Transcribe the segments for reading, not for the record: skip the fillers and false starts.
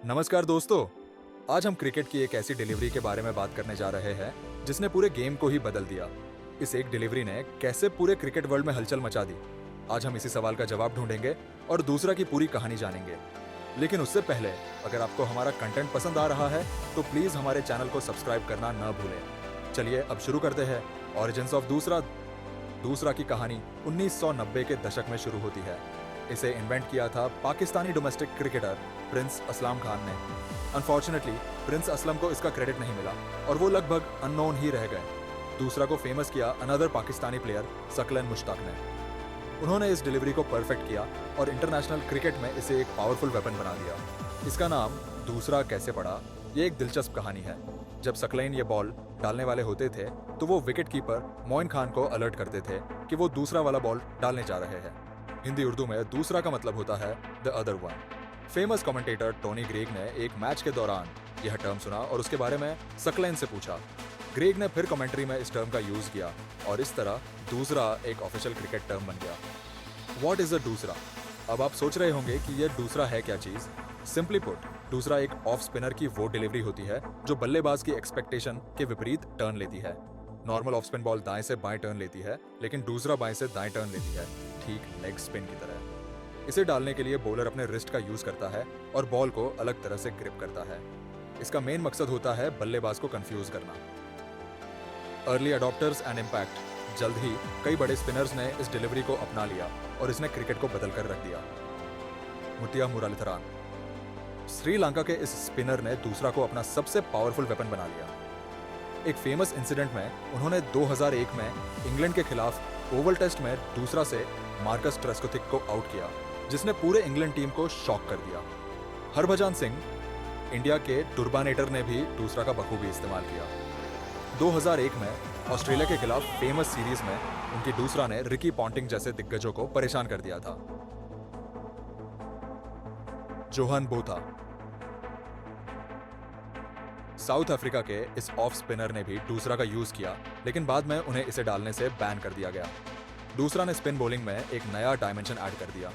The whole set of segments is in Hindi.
नमस्कार दोस्तों। आज हम क्रिकेट की एक ऐसी डिलीवरी के बारे में बात करने जा रहे हैं जिसने पूरे गेम को ही बदल दिया। इस एक डिलीवरी ने कैसे पूरे क्रिकेट वर्ल्ड में हलचल मचा दी, आज हम इसी सवाल का जवाब ढूंढेंगे और दूसरा की पूरी कहानी जानेंगे। लेकिन उससे पहले अगर आपको हमारा कंटेंट पसंद आ रहा है तो प्लीज हमारे चैनल को सब्सक्राइब करना न भूलें। चलिए अब शुरू करते हैं। ऑरिजिन्स ऑफ दूसरा की कहानी 1990 के दशक में शुरू होती है। इसे इन्वेंट किया था पाकिस्तानी डोमेस्टिक क्रिकेटर प्रिंस असलम खान ने। अनफॉर्चुनेटली प्रिंस असलम को इसका क्रेडिट नहीं मिला और वो लगभग अननोन ही रह गए। दूसरा को फेमस किया अनदर पाकिस्तानी प्लेयर सकलन मुश्ताक ने। उन्होंने इस डिलीवरी को परफेक्ट किया और इंटरनेशनल क्रिकेट में इसे एक पावरफुल वेपन बना दिया। इसका नाम दूसरा कैसे पड़ा, ये एक दिलचस्प कहानी है। जब सकलैन ये बॉल डालने वाले होते थे तो वो विकेट कीपर मोइन खान को अलर्ट करते थे कि वो दूसरा वाला बॉल डालने जा रहे हैं। हिंदी उर्दू में दूसरा का मतलब होता है the other one. Famous commentator Tony Greig ने एक मैच के दौरान यह टर्म सुना और उसके बारे में सकलैन से पूछा। ग्रेग ने फिर कमेंट्री में इस टर्म का यूज किया और इस तरह दूसरा एक ऑफिशियल क्रिकेट टर्म बन गया। व्हाट इज अ दूसरा? अब आप सोच रहे होंगे कि यह दूसरा है क्या चीज। सिंपली पुट, दूसरा एक ऑफ स्पिनर की वो डिलीवरी होती है जो बल्लेबाज की एक्सपेक्टेशन के विपरीत टर्न लेती है। नॉर्मल ऑफ स्पिन बॉल दाएं से बाएं टर्न लेती है, लेकिन दूसरा बाएं से दाएं टर्न लेती है, ठीक लेग स्पिन की तरह। इसे डालने के लिए बॉलर अपने रिस्ट का यूज करता है और बॉल को अलग तरह से ग्रिप करता है। इसका मेन मकसद होता है बल्लेबाज को कंफ्यूज करना। Early adopters and impact. जल्द ही कई बड़े स्पिनर्स ने इस डिलीवरी को अपना लिया और इसने क्रिकेट को बदल कर रख दिया। मुतिया मुरलीधरन। श्रीलंका के इस स्पिनर ने दूसरा को अपना सबसे पावरफुल वेपन बना लिया। एक फेमस इंसिडेंट में उन्होंने 2001 में इंग्लैंड के खिलाफ ओवल टेस्ट में दूसरा से मार्कस ट्रेस्कोथिक को आउट किया, जिसने पूरे इंग्लैंड टीम को शॉक कर दिया। हरभजन सिंह, इंडिया के टुर्बानेटर ने भी दूसरा का बखूबी इस्तेमाल किया। 2001 में ऑस्ट्रेलिया के खिलाफ फेमस सीरीज में उनकी दूसरा ने रिकी पॉन्टिंग जैसे दिग्गजों को परेशान कर दिया था। Johan Botha. साउथ अफ्रीका के इस ऑफ स्पिनर ने भी दूसरा का यूज किया, लेकिन बाद में उन्हें इसे डालने से बैन कर दिया गया। दूसरा ने स्पिन बॉलिंग में एक नया डायमेंशन ऐड कर दिया।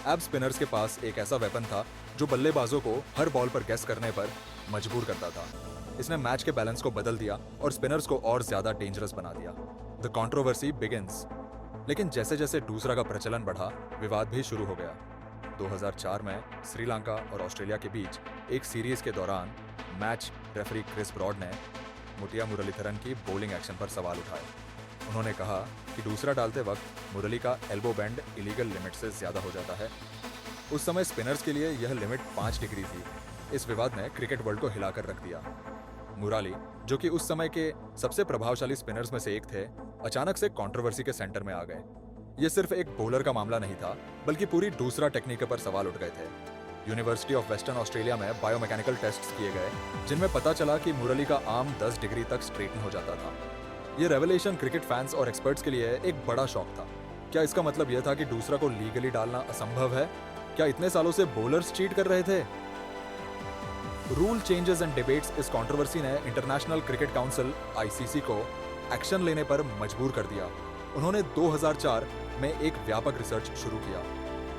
अब स्पिनर्स के पास एक ऐसा वेपन था जो बल्लेबाजों को हर बॉल पर गेस करने पर मजबूर करता था। इसने मैच के बैलेंस को बदल दिया और स्पिनर्स को और ज्यादा डेंजरस बना दिया। The controversy begins. लेकिन जैसे जैसे दूसरा का प्रचलन बढ़ा, विवाद भी शुरू हो गया। 2004 में श्रीलंका और ऑस्ट्रेलिया के बीच एक सीरीज के दौरान मैच रेफरी क्रिस ब्रॉड ने मुतिया मुरलीधरन की बॉलिंग एक्शन पर सवाल उठाए। उन्होंने कहा कि दूसरा डालते वक्त मुरली का एल्बो बैंड इलीगल लिमिट से ज्यादा हो जाता है। उस समय स्पिनर्स के लिए यह लिमिट 5 डिग्री थी। इस विवाद ने क्रिकेट वर्ल्ड को हिलाकर रख दिया। मुराली, जो कि उस समय के सबसे प्रभावशाली स्पिनर्स में से एक थे, अचानक से कंट्रोवर्सी के सेंटर में आ गए। यह सिर्फ एक बॉलर का मामला नहीं था, बल्कि पूरी दूसरा टेक्निक पर सवाल उठ गए थे। यूनिवर्सिटी ऑफ वेस्टर्न ऑस्ट्रेलिया में बायोमैकेनिकल टेस्ट्स किए गए, जिनमें पता चला कि मुरली का आर्म 10 डिग्री तक स्ट्रेटन हो जाता था। यह रेवलेशन क्रिकेट फैंस और एक्सपर्ट्स के लिए एक बड़ा शॉक था। क्या इसका मतलब यह था कि दूसरा को लीगली डालना असंभव है? क्या इतने सालों से बॉलर्स चीट कर रहे थे? Rule changes and debates. इस कंट्रोवर्सी ने इंटरनेशनल क्रिकेट काउंसिल (आईसीसी) को एक्शन लेने पर मजबूर कर दिया। उन्होंने 2004 में एक व्यापक रिसर्च शुरू किया।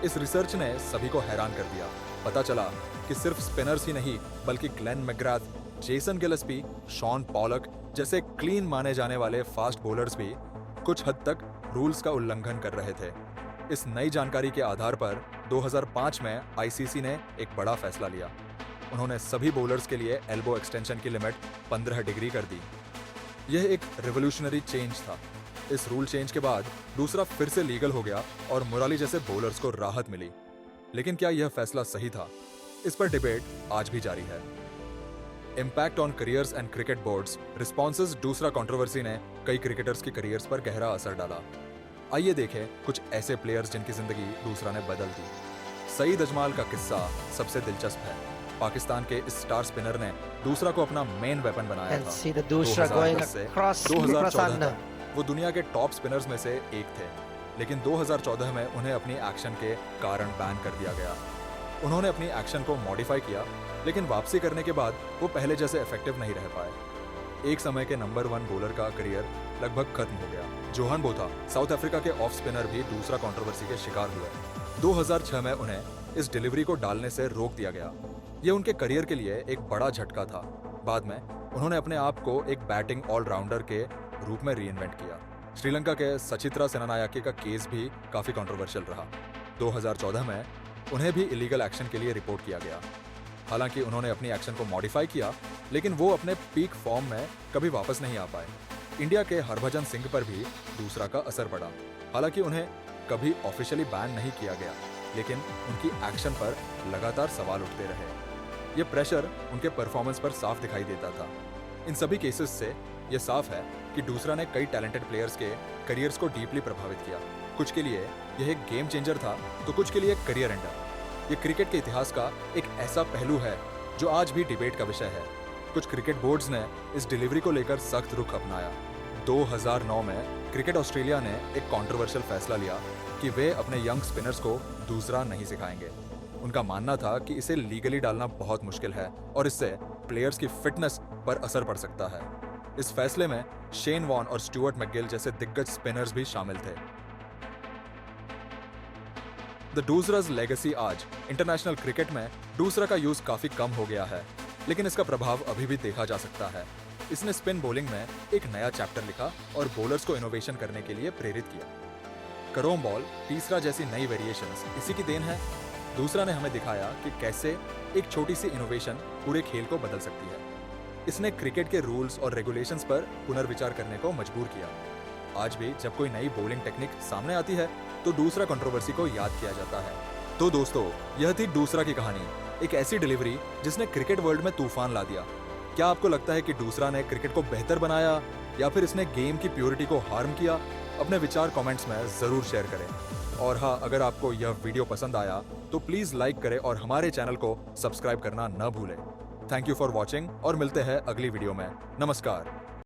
इस रिसर्च ने सभी को हैरान कर दिया। पता चला कि सिर्फ स्पिनर्स ही नहीं, बल्कि Glenn McGrath, Jason Gillespie, Shaun Pollock जैसे क्लीन माने जाने वाले फास्ट बॉलर्स भी कुछ हद तक रूल्स का उल्लंघन कर रहे थे। इस नई जानकारी के आधार पर 2005 में आईसीसी ने एक बड़ा फैसला लिया। उन्होंने सभी बॉलर्स के लिए एल्बो एक्सटेंशन की लिमिट 15 डिग्री कर दी। यह एक रिवोल्यूशनरी चेंज था। इस रूल चेंज के बाद दूसरा फिर से लीगल हो गया और मुराली जैसे बॉलर्स को राहत मिली। लेकिन क्या यह फैसला सही था? इस पर डिबेट आज भी जारी है। Impact on careers and cricket boards. Responses. दूसरा कंट्रोवर्सी ने कई क्रिकेटर्स की करियर्स पर गहरा असर डाला। आइए देखें कुछ ऐसे प्लेयर्स जिनकी जिंदगी दूसरा ने बदल दी। सईद अजमाल का किस्सा सबसे दिलचस्प है। पाकिस्तान के इस स्टार स्पिनर ने दूसरा को अपना मेन वेपन बनाया था। 2010 से 2014 तक वो दुनिया के टॉप स्पिनर्स में से एक थे, लेकिन 2014 में उन्हें अपनी एक्शन के कारण बैन कर दिया गया। उन्होंने अपनी एक्शन को मॉडिफाई किया, लेकिन वापसी करने के बाद वो पहले जैसे इफेक्टिव नहीं रह पाए। एक समय के नंबर 1 बॉलर का करियर लगभग खत्म हो गया। जोहान बोथा, साउथ अफ्रीका के ऑफ स्पिनर, भी दूसरा कंट्रोवर्सी के शिकार हुए। 2006 में उन्हें इस डिलीवरी को डालने से रोक दिया गया। ये उनके करियर के लिए एक बड़ा झटका था। बाद में उन्होंने अपने आप को एक बैटिंग ऑलराउंडर के रूप में रीइन्वेंट किया। श्रीलंका के सचित्रा सेनानायके का केस भी काफी कंट्रोवर्शियल रहा। 2014 में उन्हें भी इलीगल एक्शन के लिए रिपोर्ट किया गया। हालांकि उन्होंने अपनी एक्शन को मॉडिफाई किया, लेकिन वो अपने पीक फॉर्म में कभी वापस नहीं आ पाए। इंडिया के हरभजन सिंह पर भी दूसरा का असर पड़ा। हालांकि उन्हें कभी ऑफिशियली बैन नहीं किया गया, लेकिन उनकी एक्शन पर लगातार सवाल उठते रहे। ये प्रेशर उनके परफॉर्मेंस पर साफ दिखाई देता था। इन सभी केसेस से ये साफ है कि दूसरा ने कई टैलेंटेड प्लेयर्स के करियर्स को डीपली प्रभावित किया। कुछ के लिए यह एक गेम चेंजर था, तो कुछ के लिए एक करियर एंडर। ये क्रिकेट के इतिहास का एक ऐसा पहलू है जो आज भी डिबेट का विषय है। कुछ क्रिकेट बोर्ड्स ने इस डिलीवरी को लेकर सख्त रुख अपनाया। 2009 में क्रिकेट ऑस्ट्रेलिया ने एक कंट्रोवर्शियल फैसला लिया कि वे अपने यंग स्पिनर्स को दूसरा नहीं सिखाएंगे। उनका मानना था कि इसे लीगली डालना बहुत मुश्किल है और इससे प्लेयर्स की फिटनेस पर असर पड़ सकता है। इस फैसले में शेन वॉन और स्टुअर्ट मैकगिल जैसे दिग्गज स्पिनर्स भी शामिल थे। द डूसरा's लेगेसी आज इंटरनेशनल क्रिकेट में दूसरा का यूज काफी कम हो गया है, लेकिन इसका प्रभाव अभी भी देखा जा सकता है। इसने स्पिन बॉलिंग में एक नया चैप्टर लिखा और बॉलर्स को इनोवेशन करने के लिए प्रेरित किया। करोम बॉल, तीसरा जैसी नई वेरिएशंस इसी की देन है। दूसरा ने हमें दिखाया कि कैसे एक छोटी सी इनोवेशन पूरे खेल को बदल सकती है। इसने क्रिकेट के रूल्स और रेगुलेशंस पर पुनर्विचार करने को मजबूर किया। आज भी जब कोई नई बॉलिंग टेक्निक सामने आती है तो दूसरा कंट्रोवर्सी को याद किया जाता है। तो दोस्तों, यह थी दूसरा की कहानी, एक ऐसी डिलीवरी जिसने क्रिकेट वर्ल्ड में तूफान ला दिया। क्या आपको लगता है कि दूसरा ने क्रिकेट को बेहतर बनाया या फिर इसने गेम की प्योरिटी को हार्म किया? अपने विचार कमेंट्स में जरूर शेयर करें। और हाँ, अगर आपको यह वीडियो पसंद आया तो प्लीज लाइक करें और हमारे चैनल को सब्सक्राइब करना न भूलें। थैंक यू फॉर वॉचिंग और मिलते हैं अगली वीडियो में। नमस्कार।